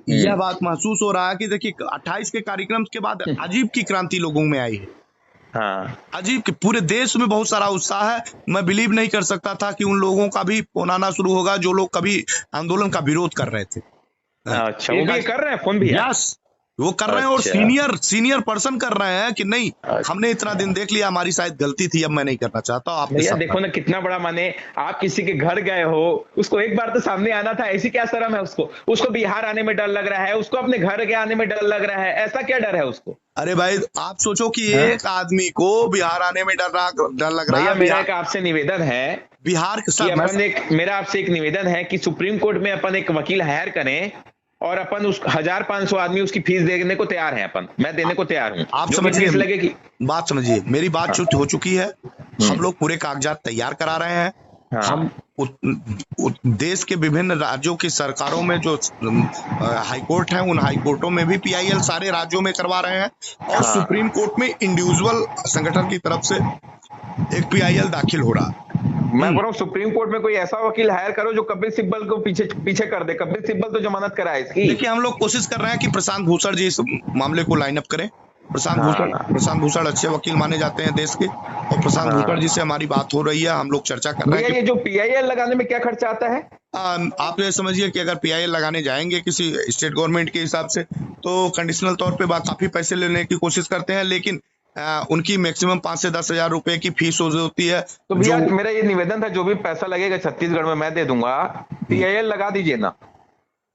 यह बात महसूस हो रहा है कि देखिए 28 के कार्यक्रम के बाद अजीब की क्रांति लोगों में आई है। हाँ अजीब कि पूरे देश में बहुत सारा उत्साह है। मैं बिलीव नहीं कर सकता था कि उन लोगों का भी फोन आना शुरू होगा जो लोग कभी आंदोलन का विरोध कर रहे थे। अच्छा, वो भी कर रहे हैं, फोन भी है। यस, वो कर रहे हैं और अच्छा। सीनियर पर्सन कर रहे हैं कि नहीं हमने इतना दिन देख लिया, हमारी शायद गलती थी, अब मैं नहीं करना चाहता। आपके भैया साथ देखो ना कितना बड़ा, माने आप किसी के घर गए हो, उसको एक बार तो सामने आना था, ऐसी क्या शर्म है उसको बिहार आने में डर लग रहा है, उसको अपने घर के आने में डर लग रहा है, ऐसा क्या डर है उसको? अरे भाई आप सोचो कि हाँ? एक आदमी को बिहार आने में डर लग रहा भैया है। मेरा एक आपसे निवेदन है बिहार के कि साथ मेरा आपसे एक निवेदन है कि सुप्रीम कोर्ट में अपन एक वकील हायर करें और अपन उस 1500 आदमी उसकी फीस देने को तैयार है। मैं देने को तैयार हूँ। आप जो भी समझिए फीस लगेगी। बात समझिए, मेरी बात हाँ। हो चुकी है। हम लोग पूरे कागजात तैयार करा रहे हैं। हाँ। हम देश के विभिन्न राज्यों की सरकारों में जो हाईकोर्ट है, उन हाईकोर्टों में भी पीआईएल सारे राज्यों में करवा रहे हैं और हाँ। सुप्रीम कोर्ट में इंडिविजुअल संगठन की तरफ से एक पीआईएल दाखिल हो रहा है। मैं बोल रहा हूँ सुप्रीम कोर्ट में कोई ऐसा वकील हायर करो जो कपिल सिब्बल को पीछे कर दे। कपिल सिब्बल तो जमानत कराए इसकी। देखिए हम लोग कोशिश कर रहे हैं कि प्रशांत भूषण जी इस मामले को लाइन अप करें। प्रशांत भूषण अच्छे वकील माने जाते हैं देश के, और प्रशांत भूषण जी से हमारी बात हो रही है, हम लोग चर्चा कर रहे हैं। ये जो पीआईएल लगाने में क्या खर्चा आता है? आप ये समझिए कि अगर पीआईएल लगाने जाएंगे किसी स्टेट गवर्नमेंट के हिसाब से तो कंडीशनल तौर पे काफी पैसे लेने की कोशिश करते हैं, लेकिन उनकी मैक्सिमम 5 से 10 हजार रुपए की फीस होती है। तो भैया मेरा ये निवेदन था, जो भी पैसा लगेगा छत्तीसगढ़ में मैं दे दूंगा, पीआईएल लगा दीजिए ना।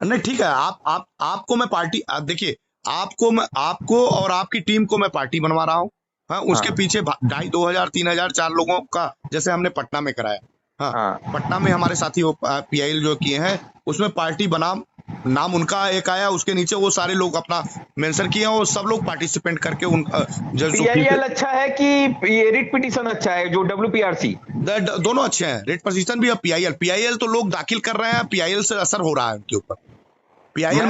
नहीं ठीक है, आपको मैं पार्टी, देखिए आपको और आपकी टीम को मैं पार्टी बनवा रहा हूँ। हाँ, उसके पीछे 2,500, 2,000, 3,000, 4 लोगों का, जैसे हमने पटना में कराया। हाँ, पटना में हमारे साथी पीआईएल जो किए हैं उसमें पार्टी बनाम नाम उनका एक आया, उसके नीचे वो सारे लोग अपना मेंशन किए और सब लोग पार्टिसिपेंट करके उनका पीआईएल अच्छा है कि ये रिट पिटीशन अच्छा है जो डब्ल्यूपीआरसी? दोनों अच्छे हैं, रिट पिटीशन भी और पीआईएल तो लोग दाखिल कर रहे हैं, पीआईएल से असर हो रहा है उनके ऊपर। पीआईएल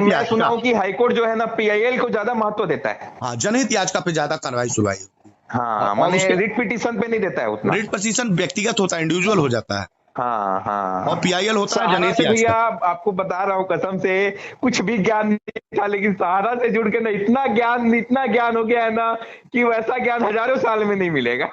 मैं सुना हूं कि हाईकोर्ट जो है ना पीआईएल को ज्यादा महत्व देता है। हाँ, जनहित याचिका पे ज्यादा कार्रवाई सुनवाई। हाँ, माने रिट पिटीशन पे नहीं देता है उतना। रिट पिटीशन व्यक्तिगत होता है, इंडिविजुअल हो जाता है। हाँ हाँ। और पीआईएल होता है जनहित याचिका। भैया आपको बता रहा हूँ कसम से, कुछ भी ज्ञान नहीं था, लेकिन सहारा से जुड़ के ना इतना ज्ञान हो गया है ना कि वैसा ज्ञान हजारों साल में नहीं मिलेगा।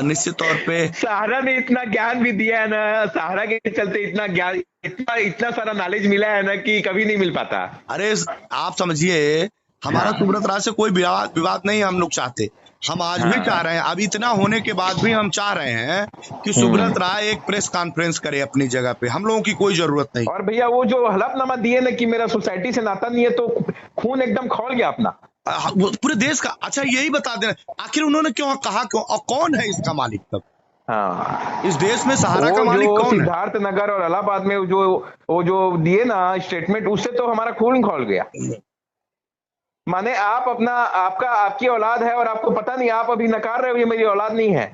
निश्चित तौर पे सहारा ने इतना ज्ञान भी दिया है ना, सहारा के चलते इतना ज्ञान, इतना सारा नॉलेज मिला है ना कि कभी नहीं मिल पाता। अरे आप समझिए, हमारा सुब्रत राय से कोई विवाद नहीं हम लोग चाहते, हम आज भी चाह रहे हैं, अब इतना होने के बाद भी हम चाह रहे हैं कि सुब्रत राय एक प्रेस कॉन्फ्रेंस करे अपनी जगह पे, हम लोगों की कोई जरूरत नहीं। और भैया वो जो हलफनामा दिए ना कि मेरा सोसाइटी से नाता नहीं है, तो खून एकदम खौल गया अपना पूरे देश का। अच्छा यही बता देना, आखिर उन्होंने क्यों कहा, क्यों और कौन है इसका मालिक? तब हाँ, इस देश में सहारा का मालिक कौन है? सिद्धार्थ नगर और इलाहाबाद में जो दिए ना स्टेटमेंट, उससे तो हमारा खून खौल गया। माने आप आपकी औलाद है और आपको पता नहीं, आप अभी नकार रहे हो ये मेरी औलाद नहीं है।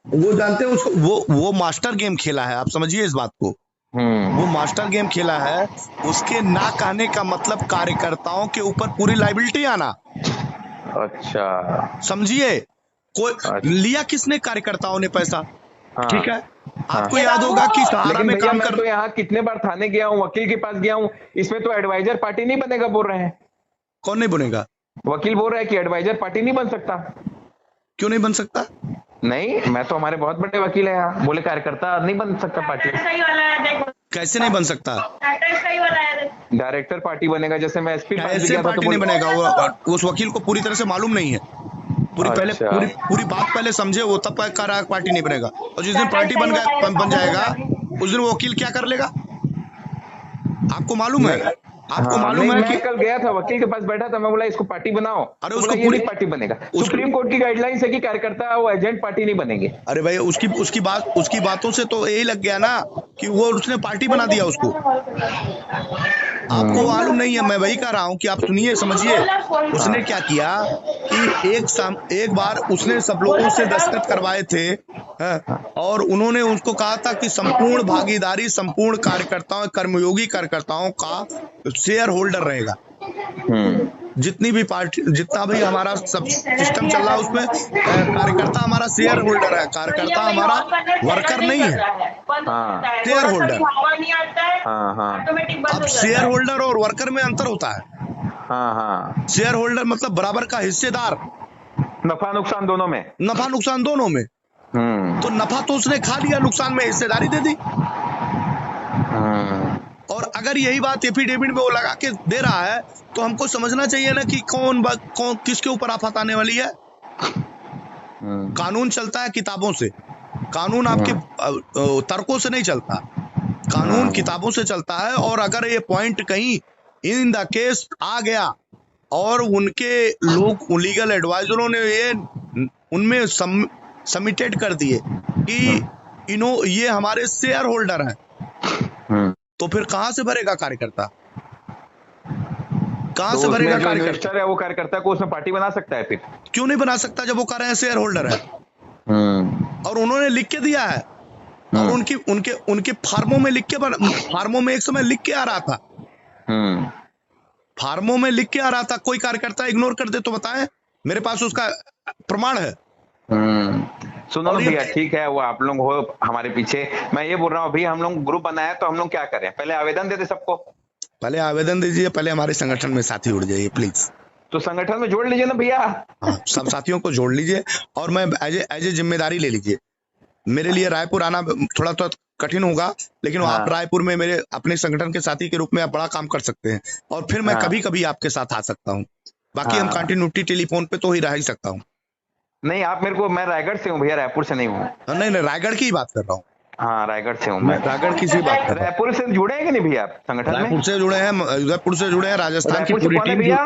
वो जानते हैं उसको, वो मास्टर गेम खेला है, आप समझिए इस बात को। वो मास्टर गेम खेला है, उसके ना कहने का मतलब कार्यकर्ताओं के ऊपर पूरी लाइबिलिटी आना। अच्छा समझिए, लिया किसने? कार्यकर्ताओं ने पैसा। ठीक है, आपको याद होगा कि सहारा में काम कर, तो यहाँ कितने बार थाने गया हूँ, वकील के पास गया हूँ, इसमें तो एडवाइजर पार्टी नहीं बनेगा बोल रहे हैं। कौन नहीं बनेगा? वकील बोल रहा है कि एडवाइजर पार्टी नहीं बन सकता। क्यों नहीं बन सकता? नहीं, मैं तो, हमारे बहुत बड़े वकील है यहाँ, बोले कार्यकर्ता नहीं बन सकता पार्टी। कैसे नहीं बन सकता? डायरेक्टर पार्टी बनेगा, जैसे मैं एसपी पार्टी नहीं बनेगा, वो उस वकील को पूरी तरह से मालूम नहीं है। पूरी बात पहले समझे, वो तब कह रहा है पार्टी नहीं बनेगा, और जिस दिन पार्टी बन जाएगा उस दिन वो वकील क्या कर लेगा? आपको मालूम है? आपको मालूम है कि कल गया था वकील के पास बैठा था, मैं बोला इसको पार्टी बनाओ, अरे उसको पूरी पार्टी बनेगा। सुप्रीम कोर्ट की गाइडलाइंस है कि कार्यकर्ता वो एजेंट पार्टी नहीं बनेंगे। अरे भाई उसकी बातों से तो यही लग गया ना कि वो उसने पार्टी बना दिया उसको। आपको मालूम नहीं है, मैं वही कह रहा हूँ कि आप सुनिए समझिए। उसने क्या किया कि एक बार उसने सब लोगों से दस्तखत करवाए थे, और उन्होंने उसको कहा था कि संपूर्ण भागीदारी संपूर्ण कार्यकर्ताओं, कर्मयोगी कार्यकर्ताओं का शेयर होल्डर रहेगा। जितनी भी पार्टी, जितना भी हमारा सब सिस्टम चल रहा है उसमें कार्यकर्ता हमारा शेयर होल्डर है, कार्यकर्ता हमारा वर्कर नहीं है, शेयर होल्डर। अब शेयर होल्डर और वर्कर में अंतर होता है। शेयर होल्डर मतलब बराबर का हिस्सेदार, नफा नुकसान दोनों में, नफा नुकसान दोनों में। तो नफा तो उसने खा लिया, नुकसान में हिस्सेदारी दे दी। और अगर यही बात एफिडेविट में वो लगा के दे रहा है तो हमको समझना चाहिए ना कि कौन किसके ऊपर आफत आने वाली है। कानून चलता है किताबों से, कानून आपके तर्कों से नहीं चलता, कानून किताबों से चलता है। और अगर ये पॉइंट कहीं इन द केस आ गया और उनके लोग लीगल एडवाइजरों ने ये उनमें सबमिटेड कर दिए कि ये हमारे शेयर होल्डर हैं, तो फिर कहां से भरेगा कार्यकर्ता, कहां से भरेगा कार्यकर्ता? है वो कार्यकर्ता को उसमें पार्टी बना सकता है? फिर क्यों नहीं बना सकता जब वो कह रहे हैं शेयर होल्डर है और उन्होंने लिख के दिया है और उनके फार्मों में लिख के, फार्मों में एक समय लिख के आ रहा था, फार्मों में लिख के आ रहा था। कोई कार्यकर्ता इग्नोर कर दे तो बताएं, मेरे पास उसका प्रमाण है। सुनो भैया, ठीक है वो आप लोग हो हमारे पीछे, मैं ये बोल रहा हूँ अभी हम लोग ग्रुप बनाया तो हम लोग क्या करें? पहले आवेदन दे दे सबको, पहले आवेदन दीजिए, पहले हमारे संगठन में साथी जुड़ जाइए प्लीज। तो संगठन में जोड़ लीजिए ना भैया। हाँ, सब साथियों को जोड़ लीजिए और मैं एज ए जिम्मेदारी ले लीजिए। मेरे लिए रायपुर आना थोड़ा तो कठिन होगा, लेकिन आप रायपुर में मेरे अपने संगठन के साथी के रूप में आप बड़ा काम कर सकते हैं और फिर मैं कभी कभी आपके साथ आ सकता हूँ। बाकी हम कंटिन्यूटी टेलीफोन पे तो ही रह ही सकता हूँ। नहीं आप मेरे को, मैं रायगढ़ से हूँ भैया, रायपुर से नहीं हूँ। नहीं नहीं, रायगढ़ की ही बात कर रहा हूँ। हाँ रायगढ़ से हूँ मैं, रायगढ़ की बात कर रहा हूँ। रायपुर से जुड़े हैं कि नहीं भैया आप संगठन में? रायपुर से जुड़े हैं, उदयपुर से जुड़े हैं, राजस्थान की पूरी टीम भैया,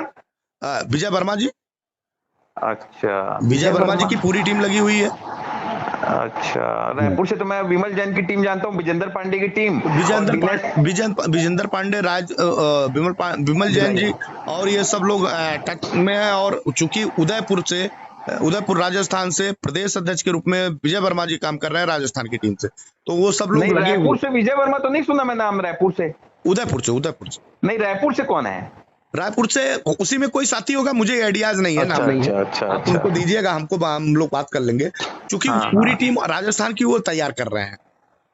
विजय वर्मा जी। अच्छा, विजय वर्मा जी की पूरी टीम लगी हुई है। अच्छा, रायपुर से तो मैं विमल जैन की टीम जानता हूँ, विजेंद्र पांडे की टीम, विजेंद्र पांडे, विमल जैन जी और ये सब लोग टच में है। और चूंकि उदयपुर राजस्थान से प्रदेश अध्यक्ष के रूप में विजय वर्मा जी काम कर रहे हैं राजस्थान की टीम से, तो वो सब लोग लगे। रायपुर से विजय वर्मा तो नहीं सुना मैं नाम, रायपुर से, उदयपुर से नहीं, रायपुर से कौन है? रायपुर से उसी में कोई साथी होगा, मुझे आइडियाज नहीं है। अच्छा, नाम नहीं है। अच्छा, आप उनको दीजिएगा, हमको हम लोग बात कर लेंगे, क्योंकि पूरी टीम राजस्थान की वो तैयार कर रहे हैं,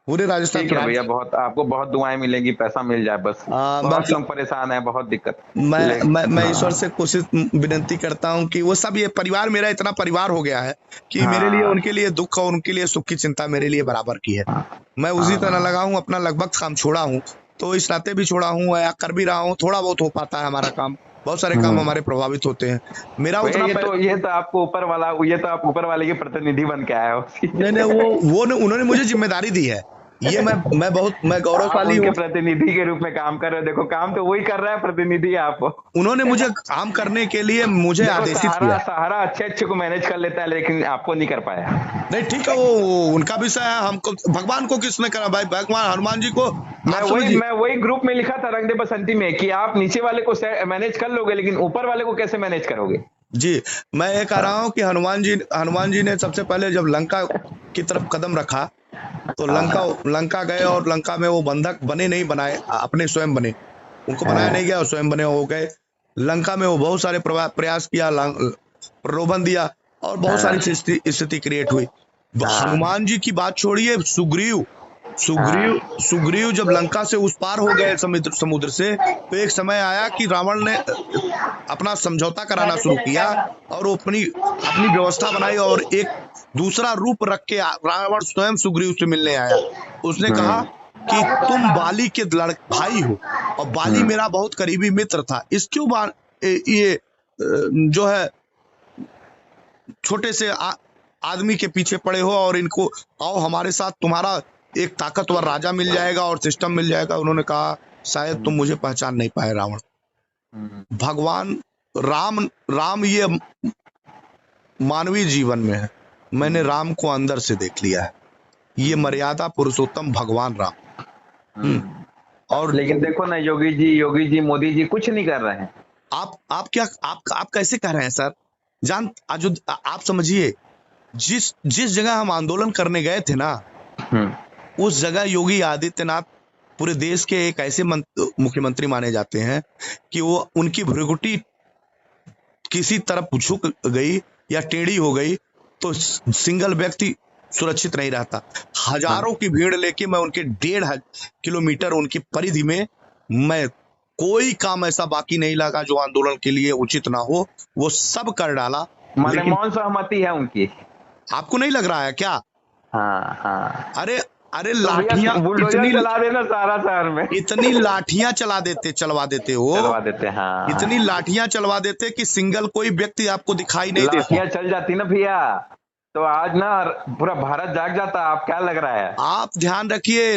पूरे राजस्थान की। भैया बहुत आपको बहुत दुआएं मिलेंगी, पैसा मिल जाए बस, बहुत लोग परेशान है, बहुत दिक्कत। मैं ईश्वर से कोशिश विनती करता हूँ कि वो सब, ये परिवार मेरा इतना परिवार हो गया है कि मेरे लिए उनके लिए दुख और उनके लिए सुख की चिंता मेरे लिए बराबर की है। मैं उसी तरह लगा हूँ, अपना लगभग काम छोड़ा हूँ तो इस नाते भी छोड़ा हूँ या कर भी रहा हूँ, थोड़ा बहुत हो पाता है हमारा काम, बहुत सारे काम हमारे प्रभावित होते हैं। मेरा उतना ये तो आपको ऊपर वाला, ये तो आप ऊपर वाले के प्रतिनिधि बन के आए हो। नहीं वो उन्होंने मुझे जिम्मेदारी दी है, ये मैं गौरवशाली हूँ। प्रतिनिधि के रूप में काम कर रहे हो, देखो काम तो वही कर रहा है, प्रतिनिधि आप। उन्होंने मुझे काम करने के लिए मुझे आदेशित किया। सहारा अच्छे को मैनेज कर लेता है, लेकिन आपको नहीं कर पाया। नहीं ठीक है, वो उनका विषय है, हमको भगवान को किसने करा भाई, भगवान हनुमान जी को। मैं वही ग्रुप में लिखा था रंग दे बसंती में कि आप नीचे वाले को मैनेज कर लोगे, लेकिन ऊपर वाले को कैसे मैनेज करोगे? जी, मैं ये कह रहा हूँ कि हनुमान जी ने सबसे पहले जब लंका की तरफ कदम रखा तो लंका गए और लंका में वो बंधक बने नहीं, बनाए अपने स्वयं बने, उनको बनाया नहीं गया और स्वयं बने हो गए। लंका में वो बहुत सारे प्रयास किया, प्रलोभन दिया और बहुत सारी स्थिति क्रिएट हुई। हनुमान जी की बात छोड़िए, सुग्रीव जब लंका से उस पार हो गए समुद्र से, तो एक समय आया कि रावण ने अपना समझौता कराना शुरू किया और वो अपनी व्यवस्था बनाई और एक दूसरा रूप रख के रावण स्वयं सुग्रीव से मिलने आया। उसने कहा कि तुम बाली के भाई हो और बाली मेरा बहुत करीबी मित्र था, इसक्यों ये जो है छोटे से आदमी के पीछे पड़े हो और इनको आओ हमारे साथ, तुम्हारा एक ताकतवर राजा मिल जाएगा और सिस्टम मिल जाएगा। उन्होंने कहा शायद तुम मुझे पहचान नहीं पाए रावण, भगवान राम ये मानवीय जीवन में है, मैंने राम को अंदर से देख लिया है, ये मर्यादा पुरुषोत्तम भगवान राम। और लेकिन देखो ना योगी जी मोदी जी कुछ नहीं कर रहे हैं। आप कैसे कह रहे हैं सर? आप समझिए, जिस जगह हम आंदोलन करने गए थे ना, उस जगह योगी आदित्यनाथ पूरे देश के एक ऐसे मुख्यमंत्री माने जाते हैं कि वो उनकी भ्रुकुटी किसी तरफ झुक गई या टेढ़ी हो गई तो सिंगल व्यक्ति सुरक्षित नहीं रहता। हजारों की भीड़ लेके मैं उनके 1.5 किलोमीटर उनकी परिधि में मैं कोई काम ऐसा बाकी नहीं लगा जो आंदोलन के लिए उचित ना हो, वो सब कर डाला। माने लेकिन मौन सहमति है उनकी। आपको नहीं लग रहा है क्या? हाँ हाँ, अरे अरे तो भैया लाठियां बुलडोजर इतनी चला देना सारा शहर में। इतनी लाठियां चलवा देते हो, चलवा देते, हाँ। इतनी लाठियां चलवा देते कि सिंगल कोई व्यक्ति आपको दिखाई नहीं देता। लाठियां चल जाती ना भैया तो आज ना पूरा भारत जाग जाता। आप क्या लग रहा है? आप ध्यान रखिए,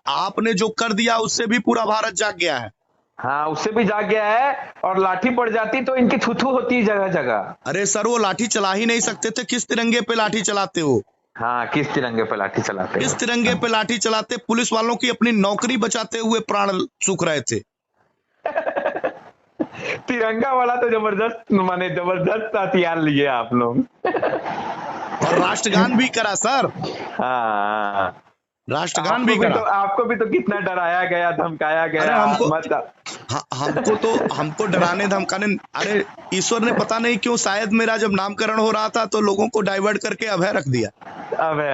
आपने जो कर दिया उससे भी पूरा भारत जाग गया है। हाँ, उससे भी जाग गया है। और लाठी पड़ जाती तो इनकी थू होती है जगह जगह। अरे सर, वो लाठी चला ही नहीं सकते थे। किस तिरंगे पे लाठी चलाते हो? हाँ, किस तिरंगे पे लाठी चलाते किस हो? तिरंगे पे लाठी चलाते? पुलिस वालों की अपनी नौकरी बचाते हुए प्राण सूख रहे थे। तिरंगा वाला तो जबरदस्त, माने जबरदस्त हथियार लिए आप लोग। और राष्ट्रगान भी करा सर, हाँ, राष्ट्रगान भी करा। आपको भी तो कितना डराया गया, धमकाया गया। अरे मत हमको डराने धमकाने, अरे ईश्वर ने पता नहीं क्यों, शायद मेरा जब नामकरण हो रहा था तो लोगों को डाइवर्ट करके अभय रख दिया। अबे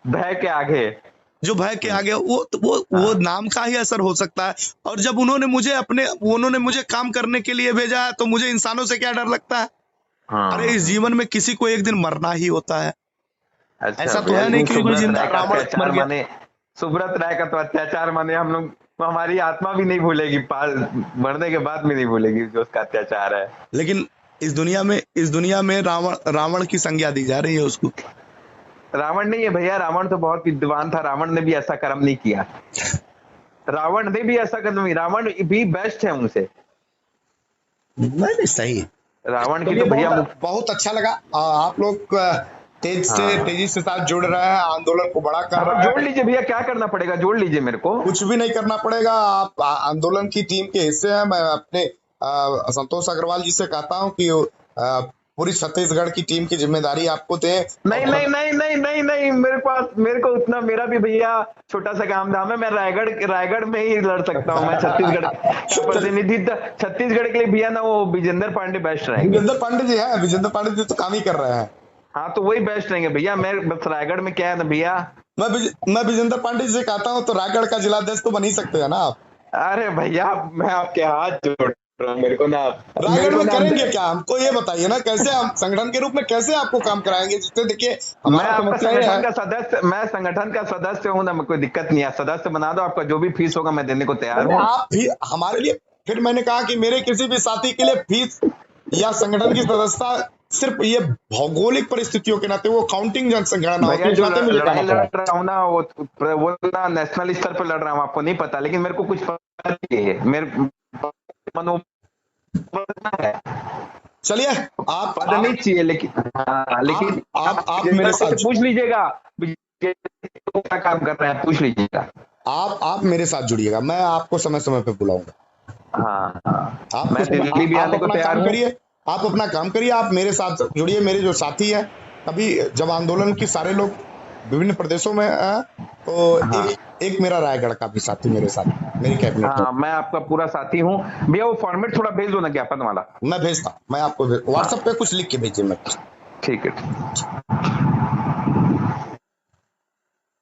भय के आगे, जो भय के आगे, वो नाम का ही असर हो सकता है। और जब उन्होंने मुझे काम करने के लिए भेजा है तो मुझे इंसानों से क्या डर लगता है? हाँ। अरे इस जीवन में किसी को एक दिन मरना ही होता है। अच्छा, ऐसा तो है नहीं कि कोई जिंदा रावण मर गया। माने सुब्रत राय का तो अत्याचार माने हम लोग, हमारी आत्मा भी नहीं भूलेगी, मरने के बाद भी नहीं भूलेगी जो उसका अत्याचार है। लेकिन इस दुनिया में रावण की संज्ञा दी जा रही है उसको। रावण नहीं है भैया, रावण तो बहुत विद्वान था। रावण ने भी ऐसा कर्म नहीं किया। रावण ने भी ऐसा कर्म नहीं, रावण भी बेस्ट है उनसे। नहीं, सही है। रावण की तो भैया बहुत अच्छा लगा। आप लोग तेजी से साथ जुड़ रहे हैं, आंदोलन को बड़ा कर रहे हैं। जोड़ लीजिए भैया, क्या करना पड़ेगा? जोड़ लीजिए मेरे को। कुछ भी नहीं करना पड़ेगा। आप आंदोलन की टीम के हिस्से हैं। मैं अपने संतोष अग्रवाल जी से कहता हूं कि पूरी छत्तीसगढ़ की टीम की जिम्मेदारी आपको दे। नहीं, मेरे को उतना, मेरा भी भैया छोटा सा काम धाम है। मैं रायगढ़ में ही लड़ सकता हूँ। मैं छत्तीसगढ़ का प्रतिनिधित्व, छत्तीसगढ़ के लिए भैया ना वो विजेंद्र पांडे बेस्ट रहेंगे। विजेंद्र पांडे जी है, विजेंद्र पांडे जी तो काम ही कर रहे हैं। हाँ, तो वही बेस्ट रहेंगे भैया। मैं बस रायगढ़ में क्या है ना भैया, मैं विजेंद्र पांडे जी से कहता हूँ तो रायगढ़ का जिलाध्यक्ष तो बन ही सकते हैं ना आप। अरे भैया, मैं आपके हाथ जोड़ रहा हूँ। मेरे को ना रायगढ़ में करेंगे क्या? हमको ये बताइए ना, कैसे हम संगठन के रूप में कैसे आपको काम कराएंगे? जिससे देखिए, मैं संगठन का सदस्य हूँ ना, कोई दिक्कत नहीं है। सदस्य बना दो, आपका जो भी फीस होगा मैं देने को तैयार हूँ। आप भी हमारे लिए, फिर मैंने कहा कि मेरे किसी भी साथी के लिए फीस या संगठन की सदस्यता सिर्फ ये भौगोलिक परिस्थितियों के नाते, वो काउंटिंग जनसंगणना होती है, लड़ाई लड़ रहा हूँ ना, वो ना नेशनल स्तर पर लड़ रहा हूँ। आपको नहीं पता, लेकिन मेरे को कुछ पता नहीं है। मेरे चलिए, आप पता नहीं चाहिए, लेकिन आप मेरे साथ पूछ लीजिएगा क्या काम कर रहे हैं, पूछ लीजिएगा। आप मेरे साथ जुड़िएगा, मैं आपको समय समय पे बुलाऊंगा। मैं दिल्ली भी आने को तैयार हूँ। आप अपना काम करिए, आप मेरे साथ जुड़िए। मेरे जो साथी हैं, अभी जब आंदोलन की सारे लोग विभिन्न प्रदेशों में तो एक मेरा रायगढ़ का भी साथी मेरे साथ, मेरी कैबिनेट में। मैं आपका पूरा साथी हूँ भैया। वो फॉर्मेट थोड़ा भेज दो ना ज्ञापन वाला। मैं भेजता, मैं आपको व्हाट्सएप पे कुछ लिख के भेजिए। मैं ठीक है।